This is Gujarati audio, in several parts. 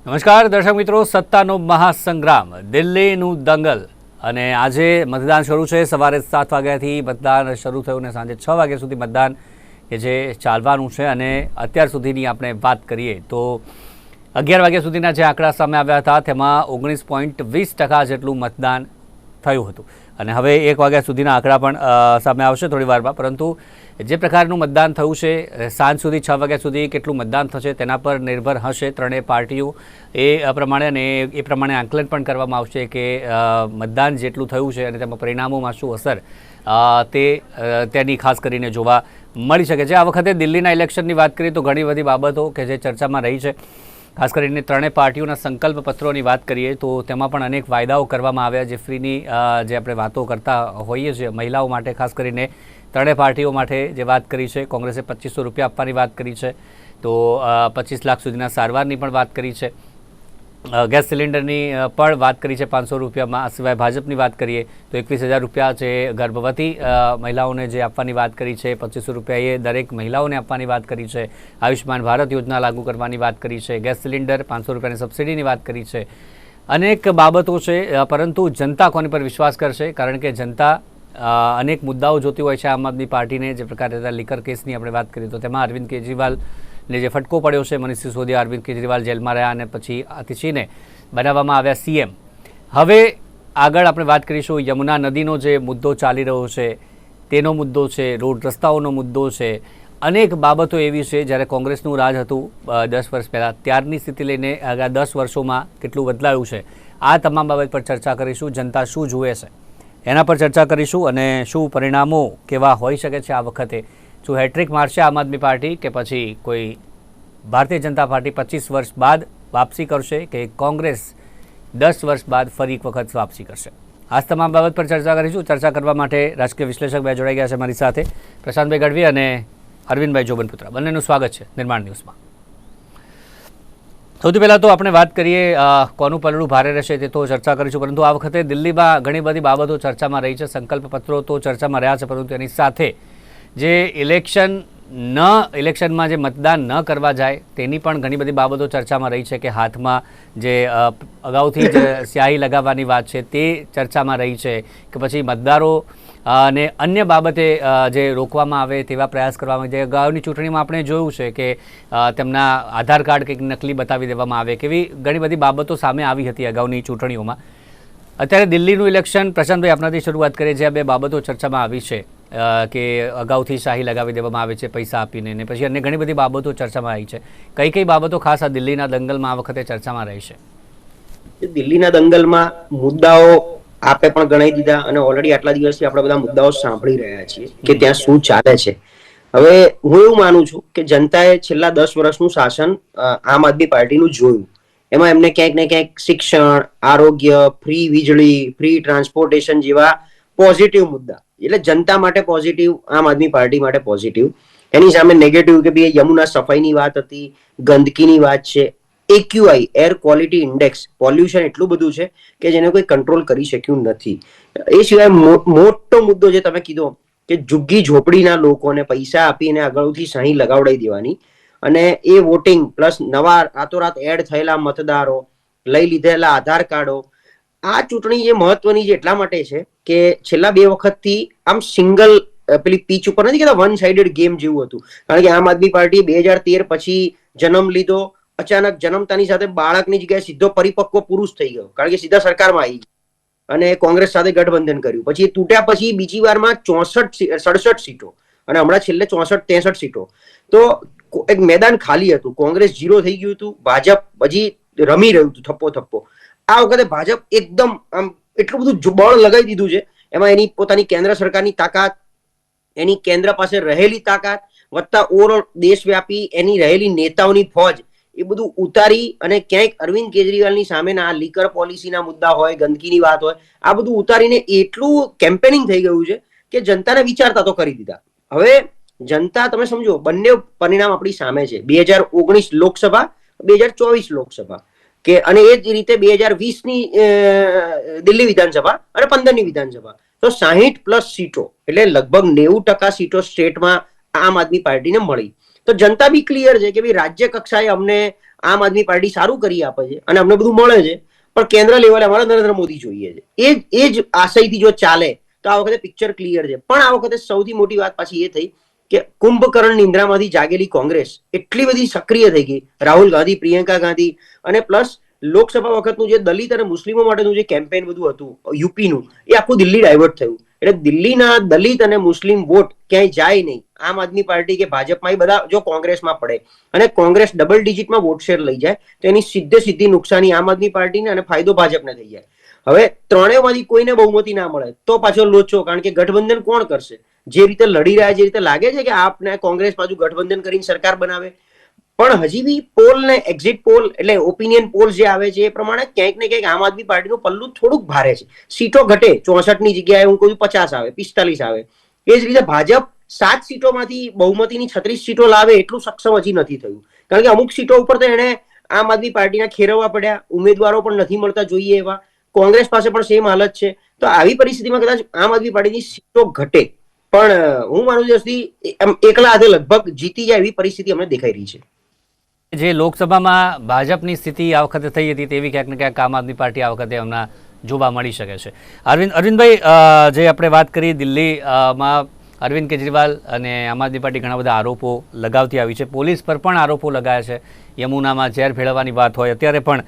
નમસ્કાર દર્શક મિત્રો, સત્તાનો મહાસંગ્રામ, દિલ્હીનું દંગલ અને આજે મતદાન શરૂ છે. સવારે 7 વાગ્યાથી મતદાન શરૂ થયું અને સાંજે 6 વાગ્યા સુધી મતદાન કે જે ચાલવાનું છે. અને અત્યાર સુધીની આપણે વાત કરીએ તો 11 વાગ્યા સુધીના જે આંકડા સામે આવ્યા હતા તેમાં 19.20% જેટલું મતદાન થયું હતું અને હવે 1 વાગ્યા સુધીના આંકડા પણ સામે આવશે થોડી વારમાં. પરંતુ જે પ્રકારનું મતદાન થયું છે, સાંજ સુધી 6 વાગ્યા સુધી કેટલું મતદાન થશે તેના પર નિર્ભર હશે ત્રણેય પાર્ટીઓ એ પ્રમાણે, અને એ પ્રમાણે આંકલન પણ કરવામાં આવશે કે મતદાન જેટલું થયું છે અને તેમાં પરિણામોમાં શું અસર તેની ખાસ કરીને જોવા મળી શકે છે. આ વખતે દિલ્હીના ઇલેક્શનની વાત કરીએ તો ઘણી બધી બાબતો કે જે ચર્ચામાં રહી છે. ખાસ કરીને ત્રણેય પાર્ટીઓના સંકલ્પ પત્રોની વાત કરીએ તો તેમાં પણ અનેક વાયદાઓ કરવામાં આવ્યા. જે ફ્રીની જે આપણે વાતો કરતા હોઈએ છીએ મહિલાઓ માટે, ખાસ કરીને ત્રણેય પાર્ટીઓ માટે જે વાત કરી છે. કોંગ્રેસે 2500 રૂપિયા આપવાની વાત કરી છે, તો 25 લાખ સુધીના સારવારની પણ વાત કરી છે. ગેસ સિલિન્ડરની પણ વાત કરી છે 500 રૂપિયામાં. આ સિવાય ભાજપની વાત કરીએ તો 21,000 રૂપિયા જે ગર્ભવતી મહિલાઓને જે આપવાની વાત કરી છે, 2500 રૂપિયા એ દરેક મહિલાઓને આપવાની વાત કરી છે. આયુષ્યમાન ભારત યોજના લાગુ કરવાની વાત કરી છે. ગેસ સિલિન્ડર 500 રૂપિયાની સબસિડીની વાત કરી છે. અનેક બાબતો છે, પરંતુ જનતા કોની પર વિશ્વાસ કરશે? કારણ કે જનતા અનેક મુદ્દાઓ જોતી હોય છે આમ આદમી પાર્ટીને. જે પ્રકારે લીકર કેસની આપણે વાત કરીએ તો તેમાં અરવિંદ કેજરીવાલને જે ફટકો પડ્યો છે, મનીષ સિસોદિયા, અરવિંદ કેજરીવાલ જેલમાં રહ્યા અને પછી અતિશીને બનાવવામાં આવ્યા સીએમ. હવે આગળ આપણે વાત કરીશું યમુના નદીનો જે મુદ્દો ચાલી રહ્યો છે તેનો મુદ્દો છે, રોડ રસ્તાઓનો મુદ્દો છે. અનેક બાબતો એવી છે જ્યારે કોંગ્રેસનું રાજ હતું 10 વર્ષ પહેલાં, ત્યારની સ્થિતિ લઈને આગળ 10 વર્ષોમાં કેટલું બદલાયું છે. આ તમામ બાબત પર ચર્ચા કરીશું. જનતા શું જુએ છે એના પર ચર્ચા કરીશું અને શું પરિણામો કેવા હોઈ શકે છે આ વખતે. શું હેટ્રિક મારશે આમ આદમી પાર્ટી કે પછી કોઈ ભારતીય જનતા પાર્ટી 25 વર્ષ બાદ વાપસી કરશે કે કોંગ્રેસ 10 વર્ષ બાદ ફરી એક વખત વાપસી કરશે? આ તમામ બાબત પર ચર્ચા કરીશું. ચર્ચા કરવા માટે રાજકીય વિશ્લેષક બે જોડાઈ ગયા છે મારી સાથે, પ્રશાંતભાઈ ગઢવી અને અરવિંદભાઈ જોબનપુત્રા. બંનેનું સ્વાગત છે નિર્માણ ન્યૂઝમાં. સૌથી પહેલાં તો આપણે વાત કરીએ કોનું પલડું ભારે રહેશે તે તો ચર્ચા કરીશું, પરંતુ આ વખતે દિલ્હીમાં ઘણી બધી બાબતો ચર્ચામાં રહી છે. સંકલ્પ પત્રો તો ચર્ચામાં રહ્યા છે, પરંતુ એની સાથે જે ઇલેક્શનમાં જે મતદાન ન કરવા જાય તેની પણ ઘણી બધી બાબતો ચર્ચામાં રહી છે. કે હાથમાં જે અગાઉથી જ સ્યાહી લગાવવાની વાત છે તે ચર્ચામાં રહી છે, કે પછી મતદારો અને અન્ય બાબતે જે રોકવામાં આવે તેવા પ્રયાસ કરવામાં આવે. અગાઉની ચૂંટણીમાં આપણે જોયું છે કે તેમના આધાર કાર્ડ કંઈક નકલી બતાવી દેવામાં આવે, કેવી ઘણી બધી બાબતો સામે આવી હતી અગાઉની ચૂંટણીઓમાં. અત્યારે દિલ્હીનું ઇલેક્શન, પ્રશાંતભાઈ આપણાથી શરૂઆત કરીએ. જે આ બે બાબતો ચર્ચામાં આવી છે કે અગાઉથી શાહી લગાવી દેવામાં આવે છે પૈસા આપીને, ને પછી અન્ય ઘણી બધી બાબતો ચર્ચામાં આવી છે. કઈ કઈ બાબતો ખાસ આ દિલ્હીના દંગલમાં આ વખતે ચર્ચામાં રહી છે? દિલ્હીના દંગલમાં મુદ્દાઓ આપે પણ ગણાવી દીધા અને ઓલરેડી આટલા દિવસથી આપણે બધા મુદ્દાઓ સાંભળી રહ્યા છીએ કે ત્યાં શું ચાલે છે. હવે હું એવું માનું છું કે જનતાએ છેલ્લા 10 વર્ષનું શાસન આમ આદમી પાર્ટીનું જોયું. એમાં એમને ક્યાંક ને ક્યાંક શિક્ષણ, આરોગ્ય, ફ્રી વીજળી, ફ્રી ટ્રાન્સપોર્ટેશન જેવા પોઝિટિવ મુદ્દા, એટલે જનતા માટે પોઝિટિવ, આમ આદમી પાર્ટી માટે પોઝિટિવ. એની સામે નેગેટિવ કે ભાઈ યમુના સફાઈની વાત હતી, ગંદકીની વાત છે, AQI air quality index, pollution એટલું બધું છે કે જેને કોઈ કંટ્રોલ કરી શક્યું નથી. એ સિવાય મોટો મુદ્દો જે તમે કીધો કે ઝુગ્ગી ઝોપડીના લોકોને પૈસા આપીને આગળથી સહી લગાવડાવી દેવાની, અને એ વોટિંગ પ્લસ નવા રાતોરાત એડ થયેલા મતદારો, લઈ લીધેલા આધાર કાર્ડો. આ ચૂંટણી જે મહત્વની છે એટલા માટે છે કે છેલ્લા 2 વખતથી આમ સિંગલ પેલી પીચ ઉપર નથી કહેતા વન સાઇડેડ ગેમ જેવું હતું. કારણ કે આમ આદમી પાર્ટી 2013 પછી જન્મ લીધો, અચાનક જન્મતાની સાથે બાળકની જગ્યાએ સીધો પરિપક્વ પુરુષ થઈ ગયો, કારણ કે સીધા સરકારમાં આવી અને કોંગ્રેસ સાથે ગઠબંધન કર્યું. પછી તૂટ્યા પછી બીજી વારમાં 67 સીટો અને હમણાં છેલ્લે 64-63 સીટો. તો એક મેદાન ખાલી હતું, કોંગ્રેસ 0 થઈ ગયું હતું, ભાજપ હજી રમી રહ્યું હતું થપ્પો થપ્પો. આ વખતે ભાજપ એકદમ આમ એટલું બધું બળ લગાવી દીધું છે. એમાં એની પોતાની કેન્દ્ર સરકારની તાકાત, એની કેન્દ્ર પાસે રહેલી તાકાત વત્તા ઓવરઓલ દેશવ્યાપી એની રહેલી નેતાઓની ફોજ, એ બધું ઉતારી અને ક્યાંક અરવિંદ કેજરીવાલની સામેના લીકર પોલિસીના મુદ્દા હોય, ગંદકીની વાત હોય, આ બધું ઉતારીને એટલું કેમ્પેનિંગ થઈ ગયું છે કે જનતાને વિચારતા તો કરી દીધા. હવે જનતા તમે સમજો, બંને પરિણામ આપણી સામે છે. 2019 લોકસભા, 2024 લોકસભા કે, અને એ જ રીતે 2020ની દિલ્હી વિધાનસભા અને 15ની વિધાનસભા. તો 60+ સીટો એટલે લગભગ 90% સીટો સ્ટેટમાં આમ આદમી પાર્ટીને મળી. તો જનતા બી ક્લિયર છે કે ભાઈ રાજ્ય કક્ષાએ અમને આમ આદમી પાર્ટી સારું કરી આપે છે અને અમને બધું મળે છે, પણ કેન્દ્ર લેવલે અમારે નરેન્દ્ર મોદી જોઈએ છે. એ જ આશયથી જો ચાલે તો આ વખતે પિક્ચર ક્લિયર છે. પણ આ વખતે સૌથી મોટી વાત પાછી એ થઈ કે કુંભકર્ણ નિંદ્રામાંથી જાગેલી કોંગ્રેસ એટલી બધી સક્રિય થઈ ગઈ. રાહુલ ગાંધી, પ્રિયંકા ગાંધી અને પ્લસ લોકસભા વખતનું જે દલિત અને મુસ્લિમો માટેનું જે કેમ્પેન બધું હતું યુપીનું, એ આખું દિલ્હી ડાયવર્ટ થયું. એટલે દિલ્હીના દલિત અને મુસ્લિમ વોટ ક્યાંય જાય નહીં આમ આદમી પાર્ટી કે ભાજપમાં, એ બધા જો કોંગ્રેસમાં પડે અને કોંગ્રેસ ડબલ ડિજિટમાં વોટ શેર લઈ જાય તો એની સીધી નુકસાની આમ આદમી પાર્ટીને અને ફાયદો ભાજપને થઈ જાય. હવે ત્રણેયમાંથી કોઈને બહુમતી ના મળે તો પાછો લોચો, કારણ કે ગઠબંધન કોણ કરશે? જે રીતે લડી રહ્યા, જે રીતે લાગે છે કે આપને કોંગ્રેસ બાજુ ગઠબંધન કરીને સરકાર બનાવે, પણ હજી બી પોલ ને એક્ઝિટ પોલ એટલે ઓપિનિયન પોલ જે આવે છે એ પ્રમાણે ક્યાંક ને ક્યાંક આમ આદમી પાર્ટીનું પલ્લું થોડુંક ભારે છે. સીટો ઘટે, 64 ની જગ્યાએ હું કહું 50 આવે, 45 આવે. એ જ રીતે ભાજપ 7 સીટોમાંથી બહુમતીની 36 સીટો લાવે એટલું સક્ષમ હજી નથી થયું, કારણ કે અમુક સીટો ઉપર તો એને આમ આદમી પાર્ટીના ખેરવવા પડ્યા, ઉમેદવારો પણ નથી મળતા જોઈએ એવા. કોંગ્રેસ પાસે પણ સેમ હાલત છે. તો આવી પરિસ્થિતિમાં કદાચ આમ આદમી પાર્ટીની સીટો ઘટે, પણ હું માનું છું એકલા હાથે લગભગ જીતી જાય એવી પરિસ્થિતિ અમને દેખાઈ રહી છે. જે લોકસભામાં ભાજપની સ્થિતિ આ વખતે થઈ હતી તેવી ક્યાંક ને ક્યાંક આમ આદમી પાર્ટી આ વખતે હમણાં જોવા મળી શકે છે. અરવિંદભાઈ, જે આપણે વાત કરી દિલ્હીમાં અરવિંદ કેજરીવાલ અને આમ આદમી પાર્ટી ઘણા બધા આરોપો લગાવતી આવી છે, પોલીસ પર પણ આરોપો લગાયા છે. યમુનામાં ઝેર ભેળવવાની વાત હોય, અત્યારે પણ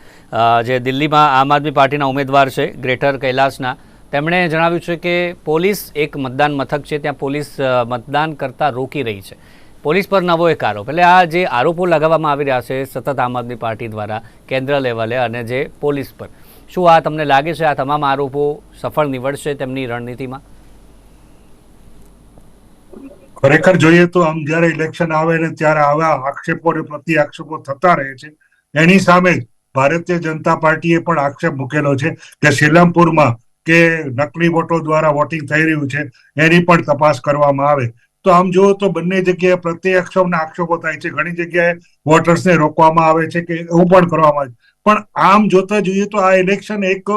જે દિલ્હીમાં આમ આદમી પાર્ટીના ઉમેદવાર છે ગ્રેટર કૈલાસના, તેમણે જણાવ્યું છે કે પોલીસ એક મતદાન મથક છે ત્યાં પોલીસ મતદાન કરતાં રોકી રહી છે. પોલીસ પર નવો એક આરોપ. એટલે આ જે આરોપો લગાવવામાં આવી રહ્યા છે સતત આમ આદમી પાર્ટી દ્વારા કેન્દ્ર લેવલે અને જે પોલીસ પર, શું આ તમને લાગે છે આ તમામ આરોપો સફળ નીવડશે તેમની રણનીતિમાં? ખરેખર જોઈએ તો આમ જયારે ઇલેક્શન આવે ને ત્યારે આવા આક્ષેપો અને પ્રતિ આક્ષેપો થતા રહે છે. એની સામે જ ભારતીય જનતા પાર્ટીએ પણ આક્ષેપ મૂકેલો છે કે શીલમપુરમાં કે નકલી વોટો દ્વારા વોટિંગ થઈ રહ્યું છે એની પણ તપાસ કરવામાં આવે. તો આમ જુઓ તો બંને જગ્યાએ પ્રત્યક્ષના આક્ષેપો થાય છે. ઘણી જગ્યાએ વોટર્સને રોકવામાં આવે છે કે એવું પણ કરવામાં આવે છે. પણ આમ જોતા જોઈએ તો આ ઇલેક્શન એક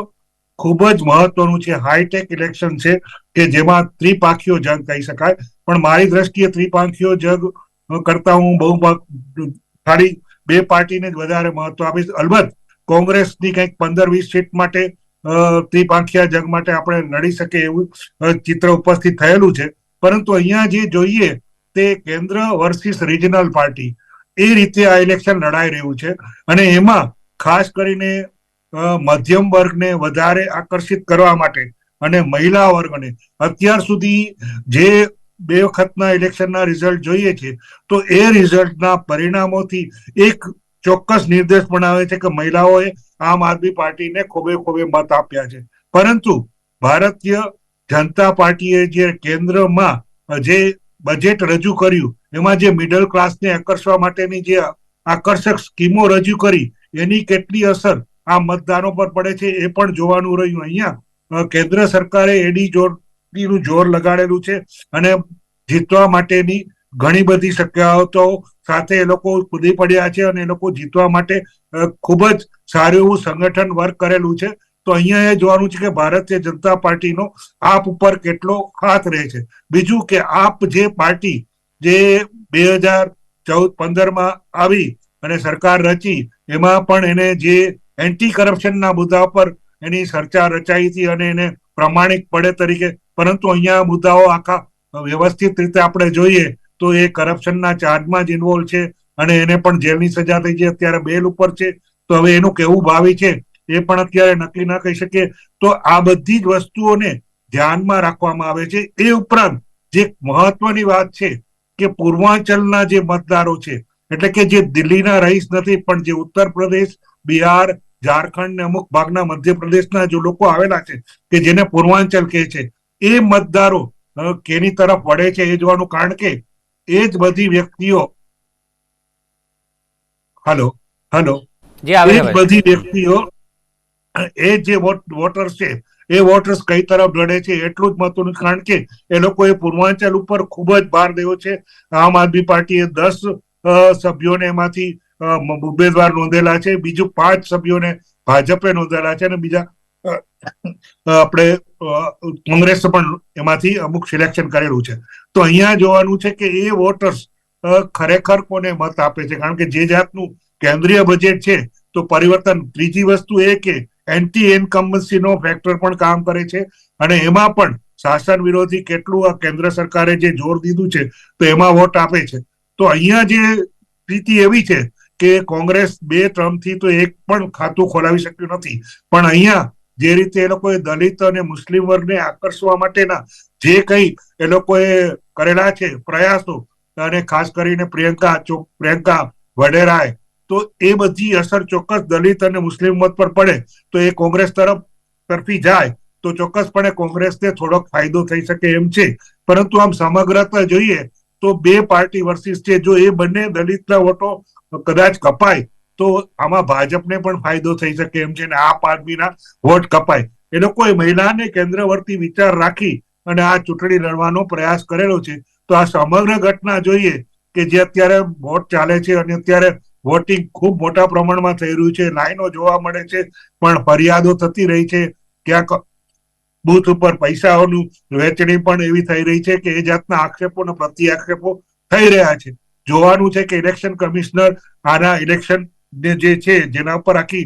ખૂબ જ મહત્વનું છે, હાઈટેક ઇલેક્શન છે કે જેમાં ત્રિપાંખીયો જંગ કહી શકાય. પણ મારી દ્રષ્ટિએ ત્રિપાંખીયો જંગ કરતા હું બહુ ખાલી બે પાર્ટીને જ વધારે મહત્વ આપીશ. અલબત્ત કોંગ્રેસની કંઈક 15-20 સીટ માટે ત્રિપાંખીયા જંગ માટે આપણે લડી શકીએ એવું ચિત્ર ઉપસ્થિત થયેલું છે. પરંતુ અહીંયા જે જોઈએ તે કેન્દ્ર વર્સિસ રિજનલ પાર્ટી, એ રીતે આ ઇલેક્શન લડાઈ રહ્યું છે. અને એમાં ખાસ કરીને મધ્યમ વર્ગને વધારે આકર્ષિત કરવા માટે અને મહિલા વર્ગને, અત્યાર સુધી જે બે વખતના ઇલેક્શનના રિઝલ્ટ જોઈએ છે તો એ રિઝલ્ટના પરિણામોથી એક ચોક્કસ નિર્દેશ બનાવે છે કે મહિલાઓએ આમ આદમી પાર્ટીને ખોબે ખોબે મત આપ્યા છે. પરંતુ ભારતીય જનતા પાર્ટીએ જે કેન્દ્રમાં જે બજેટ રજૂ કર્યું એમાં જે મિડલ ક્લાસને આકર્ષવા માટેની જે આકર્ષક સ્કીમો રજૂ કરી એની કેટલી અસર આ મતદારો પર પડે છે એ પણ જોવાનું રહ્યું. અહીંયા કેન્દ્ર સરકારે એડી જોડીનું જોર લગાડેલું છે અને જીતવા માટેની ઘણી બધી શક્યતાઓ સાથે એ લોકો કૂદી પડ્યા છે અને એ લોકો જીતવા માટે ખૂબ જ સારું એવું સંગઠન વર્ક કરેલું છે. તો અહીંયા એ જોવાનું છે કે ભારતીય જનતા પાર્ટીનો આપ ઉપર કેટલો હાથ રહે છે. બીજું કે આપ જે પાર્ટી જે 2014-15માં આવી અને સરકાર રચી, એમાં પણ એને જે એન્ટી કરપ્શનના મુદ્દા પર એની ચર્ચા રચાઈ હતી અને એને પ્રમાણિક પડે તરીકે, પરંતુ અહીંયા મુદ્દાઓ આખા વ્યવસ્થિત રીતે આપણે જોઈએ તો એ કરપ્શનના ચાર્જમાં જ ઇન્વોલ્વ છે અને એને પણ જેલની સજા થઈ છે, અત્યારે બેલ ઉપર છે. તો હવે એનું કેવું ભાવિ છે એ પણ અત્યારે નક્કી ના કહી શકીએ. તો આ બધી જ વસ્તુઓને ધ્યાનમાં રાખવામાં આવે છે. એ ઉપરાંત જે મહત્વની વાત છે કે પૂર્વાંચલના જે મતદારો છે, એટલે કે જે દિલ્હીના રહીશ નથી પણ જે ઉત્તર પ્રદેશ, બિહાર, ઝારખંડ ને અમુક ભાગના મધ્યપ્રદેશના જે લોકો આવેલા છે કે જેને પૂર્વાંચલ કહે છે, એ મતદારો કેની તરફ વળે છે એ જોવાનું. કારણ કે એ જ બધી વ્યક્તિઓ એ જે વોટર્સ છે એ વોટર્સ કઈ તરફ લડે છે એટલું જ મહત્વનું. કારણ કે એ લોકોએ પૂર્વાંચલ ઉપર ખૂબ જ ભાર દેવો છે. આમ આદમી પાર્ટીએ 10 સભ્યોને એમાંથી ઉમેદવાર નોંધેલા છે, બીજું 5 સભ્યોને ભાજપે નોંધેલા છે અને બીજા આપણે કોંગ્રેસે પણ એમાંથી અમુક સિલેક્શન કરેલું છે. તો અહીંયા જોવાનું છે કે એ વોટર્સ ખરેખર કોને મત આપે છે. કારણ કે જે જાતનું કેન્દ્રીય બજેટ છે તો પરિવર્તન, ત્રીજી વસ્તુ એ કે એન્ટી ઇન્કમ્બન્સીનો ફેક્ટર પણ કામ કરે છે અને એમાં પણ શાસન વિરોધી કેટલું આ કેન્દ્ર સરકારે જે જોર દીધું છે તો એમાં વોટ આપે છે. તો અહીંયા જે સ્થિતિ એવી છે કે કોંગ્રેસ 2 ટર્મથી તો એક પણ ખાતું ખોલાવી શક્યું નથી, પણ અહીંયા જે રીતે એ લોકોએ દલિત અને મુસ્લિમ વર્ગને આકર્ષવા માટેના જે કંઈ એ લોકોએ કરેલા છે પ્રયાસો, અને ખાસ કરીને પ્રિયંકા વડેરાએ, તો એ બધી અસર ચોક્કસ દલિત અને મુસ્લિમ મત પર પડે તો એ કોંગ્રેસ તરફી જાય તો ચોક્કસપણે કોંગ્રેસને થોડોક ફાયદો થઈ શકે એમ છે. પરંતુ આમ સમગ્રતા જોઈએ તો 2 પાર્ટી વર્સિસ છે. જો એ બંને દલિતના વોટો કદાચ કપાય તો આમાં ભાજપને પણ ફાયદો થઈ શકે એમ છે, અને આપ આદમીના વોટ કપાય. એ લોકોએ મહિલાને કેન્દ્રવર્તી વિચાર રાખી અને આ ચૂંટણી લડવાનો પ્રયાસ કરેલો છે. તો આ સમગ્ર ઘટના જોઈએ કે જે અત્યારે વોટ ચાલે છે અને અત્યારે વોટિંગ ખૂબ મોટા પ્રમાણમાં થઈ રહ્યું છે, લાઈનો જોવા મળે છે, પણ ફરિયાદો થતી રહી છે, ક્યાંક બૂથ ઉપર પૈસાઓનું વહેંચણી પણ એવી થઈ રહી છે કે એ જાતના આક્ષેપો અને પ્રતિ આક્ષેપો થઈ રહ્યા છે. જોવાનું છે કે ઇલેક્શન કમિશનર આના ઇલેક્શન જે છે જેના ઉપર આખી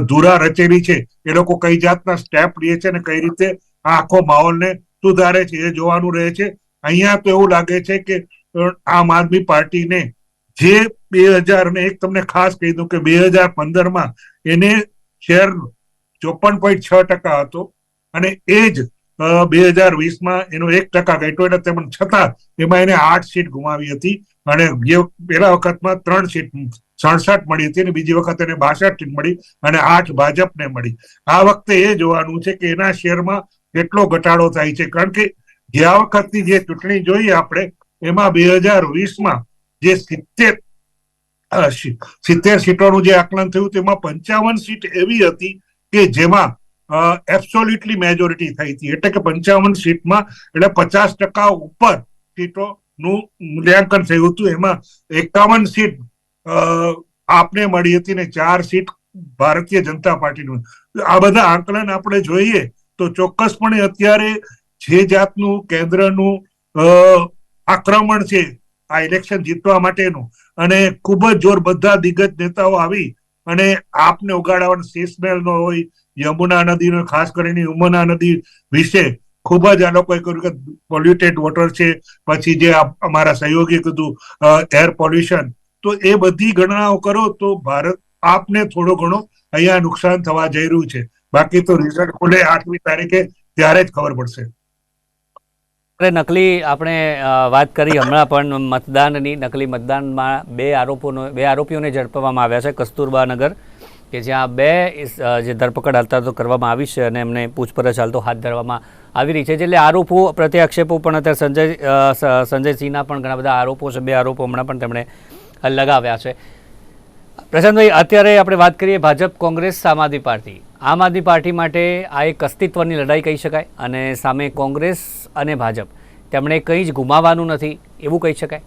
ધુરા રચેલી છે એ લોકો કઈ જાતના સ્ટેપ લે છે અને કઈ રીતે આ આખો માહોલને સુધારે છે એ જોવાનું રહે છે. અહીંયા તો એવું લાગે છે કે આમ આદમી પાર્ટીને જે 2001, તમને ખાસ કહી દઉં કે 2015માં એને શેર 54.6% હતો અને એ જ 2020માં એનો 1% ઘટ્યો, એટલે તેમ છતાં એમાં એને 8 સીટ ગુમાવી હતી અને જે પેલા વખતમાં 3 સીટ 67 મળી હતી અને બીજી વખત એને 62 સીટ મળી અને 8 ભાજપને મળી. આ વખતે એ જોવાનું છે કે એના શેરમાં કેટલો ઘટાડો થાય છે, કારણ કે ગયા વખતની જે ચૂંટણી જોઈએ આપણે એમાં 2020માં જે 70 સીટોનું જે આકલન થયું તેમાં 55 સીટ એવી હતી કે જેમાં એબ્સોલ્યુટલી મેજોરિટી થઈ હતી, એટલે કે 55 સીટમાં એટલે 50% ઉપર સીટોનું મૂલ્યાંકન થયું હતું. એમાં 51 સીટ આપને મળી હતી ને 4 સીટ ભારતીય જનતા પાર્ટીનું. આ બધા આંકલન આપણે જોઈએ તો ચોક્કસપણે અત્યારે જે જાતનું કેન્દ્રનું આક્રમણ છે આ ઇલેક્શન જીતવા માટેનું, અને ખૂબ જ જોર બધા દિગ્ગજ નેતાઓ આવી અને આપને ઉગાડવાનો શેષમહેલ નો હોય, યમુના નદીનો, ખાસ કરીને યમુના નદી વિશે ખૂબ જ આ લોકોએ કહ્યું કે પોલ્યુટેડ વોટર છે. પછી જે અમારા સહયોગી કીધું એર પોલ્યુશન, તો એ બધી ગણનાઓ કરો તો ભારત આપને થોડો ઘણો અહીંયા નુકસાન થવા જઈ રહ્યું છે. બાકી તો રિઝલ્ટ ખુલે 8મી તારીખે ત્યારે જ ખબર પડશે. નકલી આપણે વાત કરી હમણાં પણ મતદાનની, નકલી મતદાનમાં 2 આરોપીઓને ઝડપવામાં આવ્યા છે કસ્તુરબા નગર, કે જ્યાં 2 જે ધરપકડ હાલ તો કરવામાં આવી છે અને એમને પૂછપરછ હાલ તો હાથ ધરવામાં આવી રહી છે. એટલે આરોપો પ્રત્યે આક્ષેપો પણ અત્યારે સંજયસિંહના પણ ઘણા બધા આરોપો છે. 2 આરોપો હમણાં પણ તેમણે લગાવ્યા છે. પ્રશાંતભાઈ, અત્યારે આપણે વાત કરીએ ભાજપ, કોંગ્રેસ, આમ આદમી પાર્ટી. આમ આદમી પાર્ટી માટે આ એક અસ્તિત્વની લડાઈ કહી શકાય અને સામે કોંગ્રેસ અને ભાજપ, તેમણે કંઈ જ ગુમાવવાનું નથી એવું કહી શકાય.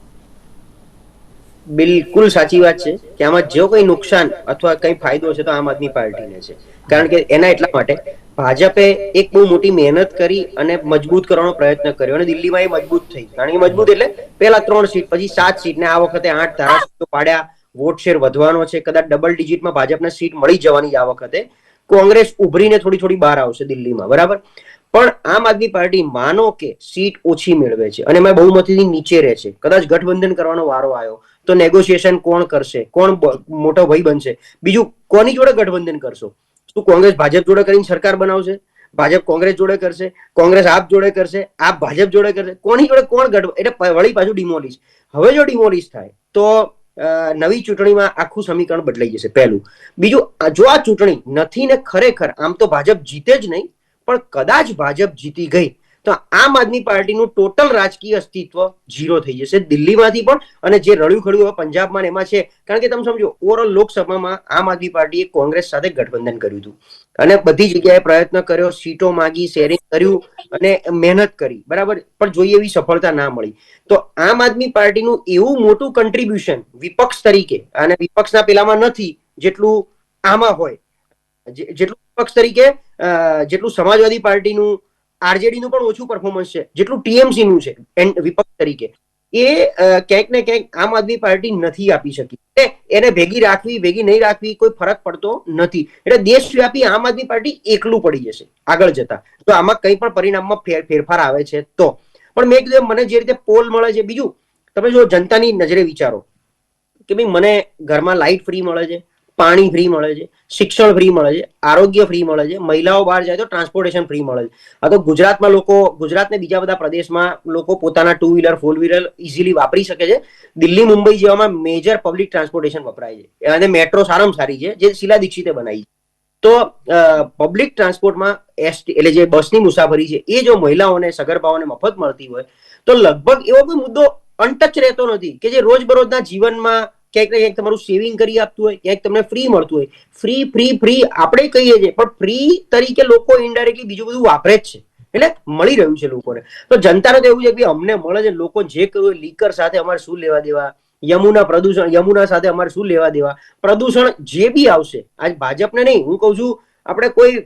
બિલકુલ સાચી વાત છે કે આમાં જો કોઈ નુકસાન અથવા કઈ ફાયદો છે તો આમ આદમી પાર્ટીને છે. કારણ કે એના એટલા માટે ભાજપે એક બહુ મોટી મહેનત કરી અને મજબૂત કરવાનો પ્રયત્ન કર્યો અને દિલ્હીમાં એ મજબૂત થઈ. કારણ કે મજબૂત એટલે પેલા 3 સીટ, પછી 7 સીટ ને આ વખતે 8 ધારાસભ્યો પાડ્યા. વોટ શેર વધવાનો છે, કદાચ ડબલ ડિજિટમાં ભાજપને સીટ મળી જવાની આ વખતે. કોંગ્રેસ ઉભરીને થોડી બહાર આવશે દિલ્હીમાં, બરાબર. પણ આમ આદમી પાર્ટી માનો કે સીટ ઓછી મેળવે છે અને એમાં બહુમતીથી નીચે રહે છે, કદાચ ગઠબંધન કરવાનો વારો આવ્યો તો નેગોશિએશન કોણ કરશે, કોણ મોટો ભાઈ બનશે, બીજું કોની જોડે ગઠબંધન કરશો? શું કોંગ્રેસ ભાજપ જોડે કરીને સરકાર બનાવશે? ભાજપ કોંગ્રેસ જોડે કરશે? કોંગ્રેસ આપ જોડે કરશે? આપ ભાજપ જોડે કરશે? કોની જોડે કોણ એટલે વળી પાછું ડિમોલિશ. હવે જો ડિમોલિશ થાય તો નવી ચૂંટણીમાં આખું સમીકરણ બદલાઈ જશે, પહેલું. બીજું, જો આ ચૂંટણી નથી ને ખરેખર આમ તો ભાજપ જીતે જ નહીં, પણ કદાચ ભાજપ જીતી ગઈ તો આમ આદમી પાર્ટીનું ટોટલ રાજકીય અસ્તિત્વ ઝીરો થઈ જશે દિલ્હીમાંથી પણ, અને જે રળ્યું ખડ્યું પંજાબમાં એમાં છે. કારણ કે તમે સમજો, ઓવરઓલ લોકસભામાં આમ આદમી પાર્ટીએ કોંગ્રેસ સાથે ગઠબંધન કર્યું હતું અને બધી જગ્યાએ પ્રયત્ન કર્યો, સીટો માંગી, શેરિંગ કર્યું અને મહેનત કરી, બરાબર, પણ જોઈએ એવી સફળતા ના મળી. તો આમ આદમી પાર્ટીનું એવું મોટું કન્ટ્રીબ્યુશન વિપક્ષ તરીકે, અને વિપક્ષના પેલામાં નથી જેટલું આમાં હોય, જેટલું વિપક્ષ તરીકે જેટલું સમાજવાદી પાર્ટીનું, આરજેડી નું પણ ઓછું પરફોર્મન્સ છે જેટલું ટીએમસી નું છે વિપક્ષ તરીકે. ક્યાંક ને ક્યાંક આમ આદમી પાર્ટી નથી આપી શકી. એને ભેગી રાખવી ભેગી નહીં રાખવી કોઈ ફરક પડતો નથી. એટલે દેશવ્યાપી આમ આદમી પાર્ટી એકલું પડી જશે આગળ જતા, જો આમાં કંઈ પણ પરિણામમાં ફેરફાર આવે છે તો. પણ મેં કીધું મને જે રીતે પોલ મળે છે, બીજું તમે જો જનતાની નજરે વિચારો કે ભાઈ મને ઘરમાં લાઇટ ફ્રી મળે છે, પાણી ફ્રી મળે છે, શિક્ષણ ફ્રી મળે છે, આરોગ્ય ફ્રી મળે છે, મહિલાઓ બહાર જાય તો ટ્રાન્સપોર્ટેશન ફ્રી મળે છે. આ તો ગુજરાતમાં ગુજરાત ને બીજા બધા પ્રદેશમાં લોકો પોતાના 2 વ્હીલર 4 વ્હીલર ઇઝીલી વાપરી શકે છે. દિલ્હી મુંબઈ જેવામાં મેજર પબ્લિક ટ્રાન્સપોર્ટેશન વપરાય છે અને મેટ્રો સારામાં સારી છે જે શીલા દીક્ષિતે બનાવી છે. તો પબ્લિક ટ્રાન્સપોર્ટમાં એટલે જે બસની મુસાફરી છે એ જો મહિલાઓને સગર્ભાઓને મફત મળતી હોય તો લગભગ એવો કોઈ મુદ્દો અનટચ રહેતો નથી કે જે રોજબરોજના જીવનમાં ક્યાંક ને ક્યાંક તમારું સેવિંગ કરી આપતું હોય, ક્યાંક તમને ફ્રી મળતું હોય. ફ્રી આપણે કહીએ છીએ પણ ફ્રી તરીકે લોકો ઇનડાયરેક્ટલી બીજું બધું વાપરે જ છે, એટલે મળી રહ્યું છે લોકોને. તો જનતાને તો એવું છે કે અમને મળે છે, લોકો જે કર્યું લીકર સાથે અમારે શું લેવા દેવા, યમુના સાથે અમારે શું લેવા દેવા. પ્રદૂષણ જે બી આવશે, આજ ભાજપને નહીં, હું કઉ છું આપણે કોઈ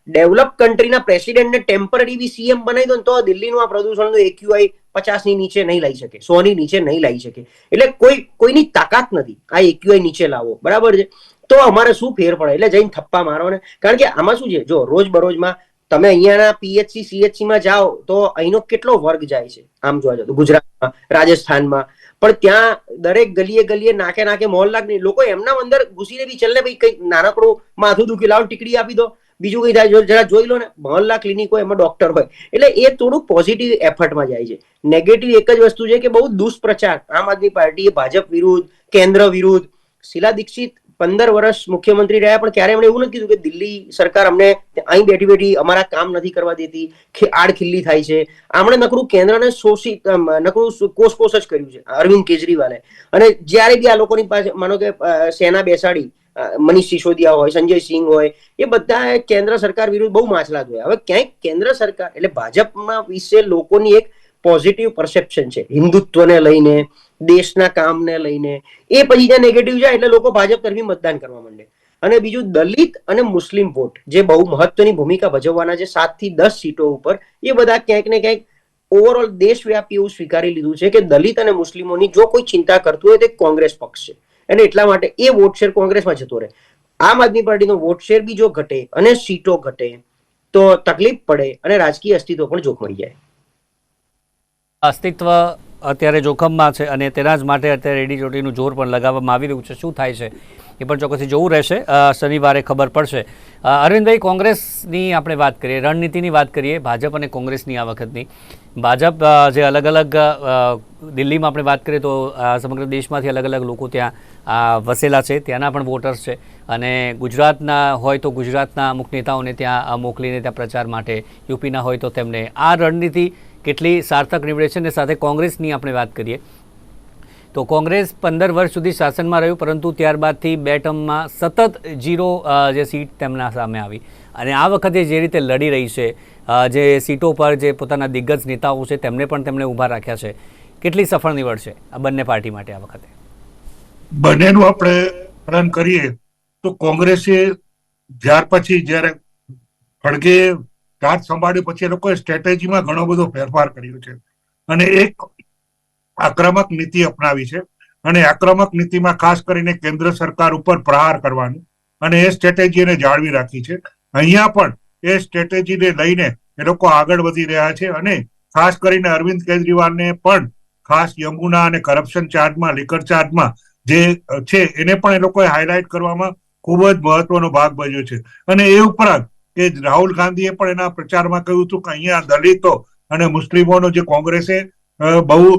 ડેવલપ કન્ટ્રીના પ્રેસિડેન્ટને ટેમ્પરરી બી સીએમ બનાવી દો ને તો દિલ્હીનું આ પ્રદૂષણનું AQI 50 ની નીચે નહીં લાવી શકે, 100 ની નીચે નહીં લાવી શકે. એટલે કોઈની તાકાત નથી આ AQI નીચે લાવો, બરાબર છે. તો અમારે શું ફેર પડે? એટલે જઈને થપ્પા મારો ને. કારણ કે આમાં શું છે, જો રોજબરોજમાં તમે અહીંયાના PHC CHC માં જાઓ તો અહીંનો કેટલો વર્ગ જાય છે આમ જોવા જાવ તો ગુજરાતમાં, રાજસ્થાનમાં, પણ ત્યાં દરેક ગલીએ નાકે મોહલ્લા લોકો એમના અંદર ઘૂસીને બી ચલને ભાઈ કઈ નાનકડું માથું દુખી લાવો ટીકડી આપી દો, બીજું કઈ થાય જરા જોઈ લો ને. મોહલ્લા ક્લિનિક હોય એમાં ડોક્ટર હોય, એટલે એ થોડું પોઝિટિવ એફર્ટમાં જાય છે. નેગેટિવ એક જ વસ્તુ છે કે બહુ દુષ્પ્રચાર આમ આદમી પાર્ટીએ ભાજપ વિરુદ્ધ, કેન્દ્ર વિરુદ્ધ. શીલા દીક્ષિત 15 વર્ષ મુખ્યમંત્રી રહ્યા પણ ક્યારે એમણે એવું નથી કીધું કે દિલ્હી સરકાર અમને અહીં બેઠી અમારા કામ નથી કરવા દેતી, આડખિલ્લી થાય છે. આમણે નકરું કેન્દ્રને નકરું કોસ જ કર્યું છે અરવિંદ કેજરીવાલે. અને જ્યારે બી આ લોકોની પાસે માનો કે સેના બેસાડી, મનીષ સિસોદિયા હોય, સંજય સિંહ હોય, એ બધા કેન્દ્ર સરકાર વિરુદ્ધ બહુ માછલા જોયા. હવે ક્યાંક કેન્દ્ર સરકાર એટલે ભાજપમાં વિશે લોકોની એક પોઝિટિવ પરસેપ્શન છે હિન્દુત્વને લઈને, દેશના કામને લઈને. એ પછી જ્યાં નેગેટિવ જાય એટલે લોકો ભાજપ તરફી મતદાન કરવા માંડે. અને બીજું દલિત અને મુસ્લિમ વોટ જે બહુ મહત્વની ભૂમિકા ભજવવાના છે 7 થી 10 સીટો ઉપર, એ બધા ક્યાંક ને ક્યાંક ઓવરઓલ દેશવ્યાપી એવું સ્વીકારી લીધું છે કે દલિત અને મુસ્લિમોની જો કોઈ ચિંતા કરતું હોય તો કોંગ્રેસ પક્ષ છે. અને એટલા માટે એ વોટ શેર કોંગ્રેસમાં જતો રહે. આમ આદમી પાર્ટીનો વોટ શેર બી જો ઘટે અને સીટો ઘટે તો તકલીફ પડે અને રાજકીય અસ્તિત્વ પણ જોખમાઈ જાય. અસ્તિત્વ અત્યારે જોખમમાં છે અને તેના જ માટે અત્યારે એડી ચોટીનું જોર પણ લગાવવામાં આવી રહ્યું છે. શું થાય છે એ પણ ચોક્કસથી જોવું રહેશે, શનિવારે ખબર પડશે. અરવિંદભાઈ, કોંગ્રેસની આપણે વાત કરીએ, રણનીતિની વાત કરીએ, ભાજપ અને કોંગ્રેસની આ વખતની. ભાજપ જે અલગ અલગ દિલ્હીમાં આપણે વાત કરીએ તો સમગ્ર દેશમાંથી અલગ અલગ લોકો ત્યાં વસેલા છે, ત્યાંના પણ વોટર્સ છે. અને ગુજરાતના હોય તો ગુજરાતના અમુક નેતાઓને ત્યાં મોકલીને ત્યાં પ્રચાર માટે, યુપીના હોય તો તેમને. આ રણનીતિ કેટલી સાર્થક નીવડે છે? અને સાથે કોંગ્રેસની આપણે વાત કરીએ તો કોંગ્રેસ 15 વર્ષ સુધી શાસનમાં રહ્યું, પરંતુ ત્યારબાદથી 2 ટર્મમાં સતત 0 જે સીટ તેમના સામે આવી. અને આ વખતે જે રીતે લડી રહી છે, જે સીટો પર જે પોતાના દિગ્ગજ નેતાઓ છે તેમને પણ તેમણે ઊભા રાખ્યા છે, કેટલી સફળ નીવડશે આ બંને પાર્ટી માટે આ વખતે? બંનેનું આપણે વર્ણન કરીએ તો કોંગ્રેસે જ્યારે ખડગે રાજ સંભાળ્યું પછી એ લોકોએ સ્ટ્રેટેજીમાં ઘણો બધો ફેરફાર કર્યો છે અને એક આક્રમક નીતિ અપનાવી છે. અને આક્રમક નીતિમાં ખાસ કરીને કેન્દ્ર સરકાર ઉપર પ્રહાર કરવાનું અને એ સ્ટ્રેટેજી એને જાળવી રાખી છે. અહીંયા પણ એ સ્ટ્રેટેજીને લઈને એ લોકો આગળ વધી રહ્યા છે અને ખાસ કરીને અરવિંદ કેજરીવાલને પણ ખાસ યમુના અને કરપ્શન ચાર્જમાં, લીકર ચાર્જમાં જે છે એને પણ એ લોકોએ હાઇલાઇટ કરવામાં ખૂબ જ મહત્વનો ભાગ ભજવ્યો છે. અને એ ઉપરાંત કે રાહુલ ગાંધીએ પણ એના પ્રચારમાં કહ્યું હતું કે અહીંયા દલિતો અને મુસ્લિમોનો જે કોંગ્રેસે બહુ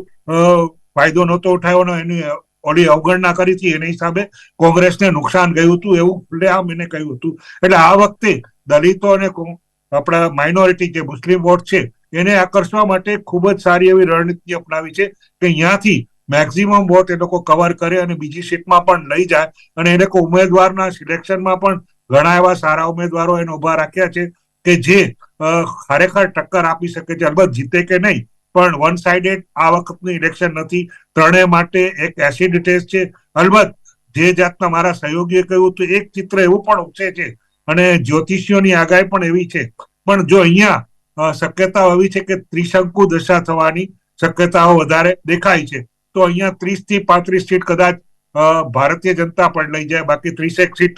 ફાયદો નહોતો ઉઠાવ્યો, એની ઓલી અવગણના કરી હતી, એના હિસાબે કોંગ્રેસને નુકસાન ગયું હતું એવું ખુલ્લેઆમ એને કહ્યું હતું. એટલે આ વખતે દલિતો અને આપણા માઇનોરિટી જે મુસ્લિમ વોટ છે એને આકર્ષવા માટે ખૂબ જ સારી એવી રણનીતિ અપનાવી છે કે અહીંયાથી મેક્સિમમ વોટ એ લોકો કવર કરે અને બીજી સીટમાં પણ લઈ જાય. અને એ લોકો ઉમેદવારના સિલેક્શનમાં પણ ઘણા એવા સારા ઉમેદવારો એને ઉભા રાખ્યા છે કે જે ખરેખર ટક્કર આપી શકે છે. અલબત્ત જીતે કે નહીં, પણ વન સાઇડેડ આ વખતનું ઇલેક્શન નથી. ત્રણેય માટે એક એસિડ ટેસ્ટ છે. અલબત્ત જે જાતના મારા સહયોગીએ કહ્યું હતું એક ચિત્ર એવું પણ ઉપસે છે અને જ્યોતિષીઓની આગાહી પણ એવી છે. પણ જો અહીંયા શક્યતા એવી છે કે ત્રિશંકુ દશા થવાની, શક્યતાઓ વધારે દેખાય છે. તો અહીંયા 30 થી 35 સીટ કદાચ ભારતીય જનતા પણ લઈ જાય, બાકી 30 સીટ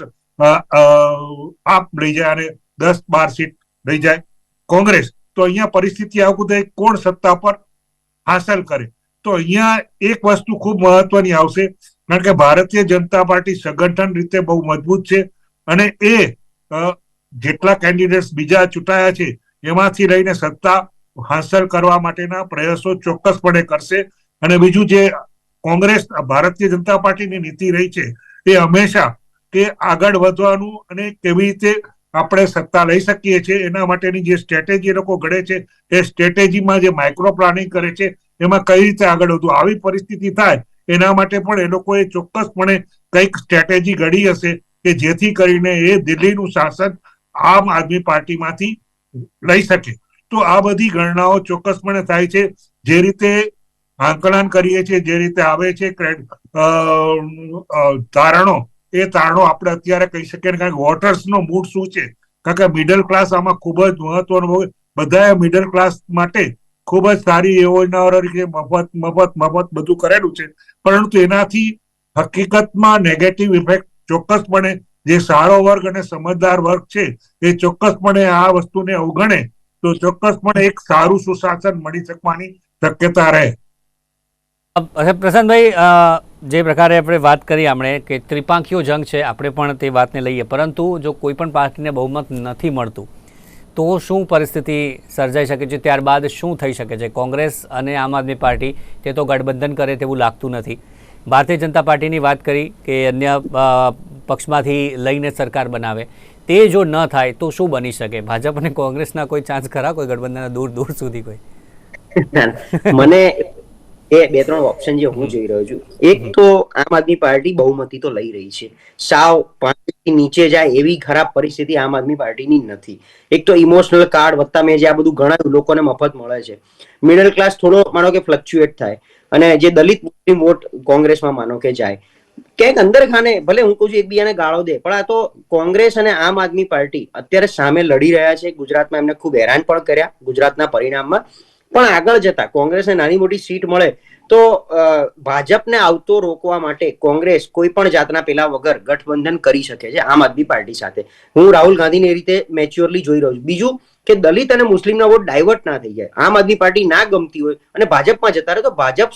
આપ લઈ જાય અને 10-12 સીટ લઈ જાય કોંગ્રેસ. તો અહીંયા પરિસ્થિતિ આવું કે કોણ સત્તા પર હાંસલ કરે. તો અહીંયા એક વસ્તુ ખૂબ મહત્વની આવશે, કારણ કે ભારતીય જનતા પાર્ટી સંગઠન રીતે બહુ મજબૂત છે અને એ જેટલા કેન્ડિડેટ્સ બીજા ચૂંટાયા છે એમાંથી લઈને સત્તા હાંસલ કરવા માટેના પ્રયાસો ચોક્કસપણે કરશે. અને બીજું જે કોંગ્રેસ ભારતીય જનતા પાર્ટીની નીતિ રહી છે એ હંમેશા કે આગળ વધવાનું અને કેવી રીતે આપણે સત્તા લઈ શકીએ છીએ એના માટેની જે સ્ટ્રેટેજી એ લોકો ઘડે છે એ સ્ટ્રેટેજીમાં જે માઇક્રો પ્લાનિંગ કરે છે એમાં કઈ રીતે આગળ વધવું. આવી પરિસ્થિતિ થાય એના માટે પણ એ લોકોએ ચોક્કસપણે કંઈક સ્ટ્રેટેજી ઘડી હશે કે જેથી કરીને એ દિલ્હીનું શાસન આમ આદમી પાર્ટીમાંથી લઈ શકે. તો આ બધી ગણનાઓ ચોક્કસપણે થાય છે. જે રીતે આંકલન કરીએ છીએ, જે રીતે આવે છે તારણો, એ તારણો આપણે અત્યારે કહી શકીએ, કારણ કે વોટર્સનો મૂડ શું છે, કારણ કે મિડલ ક્લાસ આમાં ખૂબ જ મહત્વનું હોય. બધાએ મિડલ ક્લાસ માટે ખૂબ જ સારી યોજનાઓ મફત બધું કરેલું છે, પરંતુ એનાથી હકીકતમાં નેગેટિવ ઇફેક્ટ ચોક્કસપણે જે સારો વર્ગ અને સમજદાર વર્ગ છે એ ચોક્કસપણે આ વસ્તુને અવગણે તો ચોક્કસપણે એક સારું સુશાસન મળી શકવાની શક્યતા રહે. પ્રશાંતભાઈ, જે પ્રકારે આપણે વાત કરી આપણે કે ત્રિપાંખીયો જંગ છે, આપણે પણ તે વાતને લઈએ, પરંતુ જો કોઈ પણ પાર્ટીને બહુમત નથી મળતું તો શું પરિસ્થિતિ સર્જાઈ શકે છે? ત્યારબાદ શું થઈ શકે છે? કોંગ્રેસ અને આમ આદમી પાર્ટી તે તો ગઠબંધન કરે તેવું લાગતું નથી. ભારતીય જનતા પાર્ટીની વાત કરી કે અન્ય પક્ષમાંથી લઈને સરકાર બનાવે, તે જો ન થાય તો શું બની શકે? ભાજપ અને કોંગ્રેસના કોઈ ચાન્સ ખરા, કોઈ ગઠબંધનના દૂર સુધી કોઈ? મને એ 2-3 ઓપ્શન જે હું જોઈ રહ્યો છું, એક તો આમ આદમી પાર્ટી બહુમતી તો લઈ રહી છે, સાવ 5 થી નીચે જાય એવી ખરાબ પરિસ્થિતિ આમ આદમી પાર્ટીની નથી. એક તો ઇમોશનલ કાર્ડ વત્તા મેં જે આ બધું ગણાયું લોકોને મફત મળે છે. મિડલ ક્લાસ થોડો માનો કે ફ્લક્ચ્યુએટ થાય અને જે દલિત મુસ્લિમ વોટ કોંગ્રેસમાં માનો કે જાય ક્યાંક અંદર ખાને. ભલે હું કહું છું એકબીજાને ગાળો દે, પણ આ તો કોંગ્રેસ અને આમ આદમી પાર્ટી અત્યારે સામે લડી રહ્યા છે. ગુજરાતમાં એમને ખૂબ હેરાન પણ કર્યા ગુજરાતના પરિણામમાં, પણ આગળ જતા કોંગ્રેસને નાની મોટી સીટ મળે તો ભાજપને આવતો રોકવા માટે કોંગ્રેસ કોઈ પણ જાતના પેલા વગર ગઠબંધન કરી શકે છે આમ આદમી પાર્ટી સાથે. હું રાહુલ ગાંધીને એ રીતે મેચ્યોરલી જોઈ રહ્યો છું. બીજું કે દલિત અને મુસ્લિમના વોટ ડાયવર્ટ ના થઈ જાય. આમ આદમી પાર્ટી ના ગમતી હોય અને ભાજપમાં જતા રહે તો ભાજપ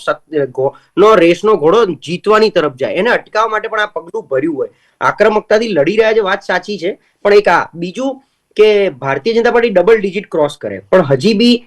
નો રેસનો ઘોડો જીતવાની તરફ જાય. એને અટકાવવા માટે પણ આ પગલું ભર્યું હોય. આક્રમકતાથી લડી રહ્યા છે, વાત સાચી છે, પણ એક આ બીજું કે Bharatiya Janata party double digit cross કરે, પણ હજી બી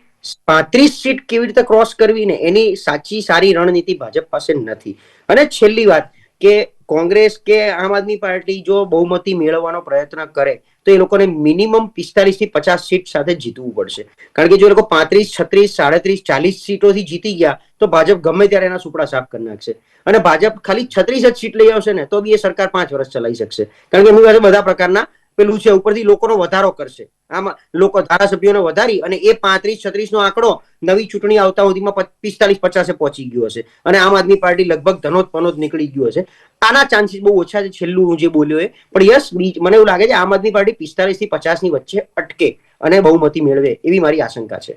35 સીટ કેવી રીતે ક્રોસ કરવી ને એની સાચી સારી રણનીતિ ભાજપ પાસે નથી. અને છેલ્લી વાત કે કોંગ્રેસ કે આમ આદમી પાર્ટી જો બહુમતી મેળવવાનો પ્રયત્ન કરે તો એ લોકોને મિનિમમ 45 થી 50 સીટ સાથે જીતવું પડશે. કારણ કે જો એ લોકો 35, 36, 37, 40 સીટોથી જીતી ગયા તો ભાજપ ગમે ત્યારે એના સુપડા સાફ કરી નાખશે. અને ભાજપ ખાલી 36 જ સીટ લઈ આવશે ને તો બી એ સરકાર 5 વર્ષ ચલાવી શકશે. કારણ કે એમની પાસે બધા પ્રકારના પેલું છે, ઉપરથી લોકોનો વધારો કરશે. આમાં લોકો ધારાસભ્યોને વધારી અને એ 35-36 નો આંકડો નવી ચૂંટણી આવતા સુધીમાં 45-50 પહોંચી ગયો હશે અને આમ આદમી પાર્ટી લગભગ ધનોત પનોત નીકળી ગયો હશે. આના ચાન્સીસ બહુ ઓછા છે. છેલ્લું હું જે બોલ્યો એ પણ યસ, મને એવું લાગે છે આમ આદમી પાર્ટી 45 થી 50 ની વચ્ચે અટકે અને બહુમતી મેળવે એવી મારી આશંકા છે.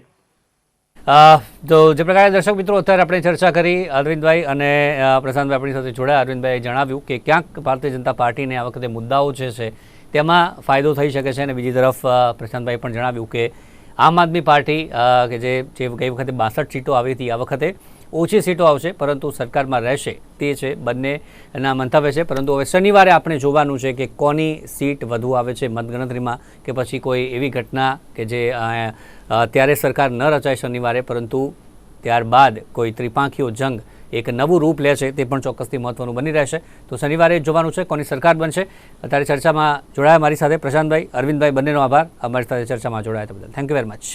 તો જે પ્રકારે દર્શક મિત્રો અત્યારે આપણે ચર્ચા કરી, અરવિંદભાઈ અને પ્રશાંતભાઈ આપણી સાથે જોડાયા. અરવિંદભાઈએ જણાવ્યું કે ક્યાંક ભારતીય જનતા પાર્ટીને આ વખતે મુદ્દાઓ જે છે તેમાં ફાયદો થઈ શકે છે અને બીજી તરફ પ્રશાંતભાઈ પણ જણાવ્યું કે આમ આદમી પાર્ટી કે જે ગઈ વખતે 62 સીટો આવી હતી, આ વખતે ઓછી સીટો આવશે પરંતુ સરકારમાં રહેશે, તે છે બંનેના મંતવ્ય છે. પરંતુ હવે શનિવારે આપણે જોવાનું છે કે કોની સીટ વધુ આવે છે મતગણતરીમાં, કે પછી કોઈ એવી ઘટના કે જે ત્યારે સરકાર ન રચાય શનિવારે, પરંતુ ત્યારબાદ કોઈ ત્રિપાંખીયો જંગ એક નવું રૂપ લે છે, તે પણ ચોક્કસથી મહત્વનું બની રહેશે. તો શનિવારે જોવાનું છે કોની સરકાર બનશે. અત્યારે ચર્ચામાં જોડાયા મારી સાથે પ્રશાંતભાઈ, અરવિંદભાઈ, બંનેનો આભાર અમારી સાથે ચર્ચામાં જોડાયા તે બદલ. Thank you very much.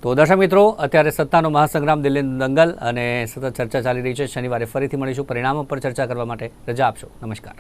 તો દર્શક મિત્રો, અત્યારે સત્તાનો મહાસંગ્રામ, દિલ્હીનું દંગલ અને સતત ચર્ચા ચાલી રહી છે. શનિવારે ફરીથી મળીશું. પરિણામો પર ચર્ચા કરવા માટે રજા આપશો. નમસ્કાર.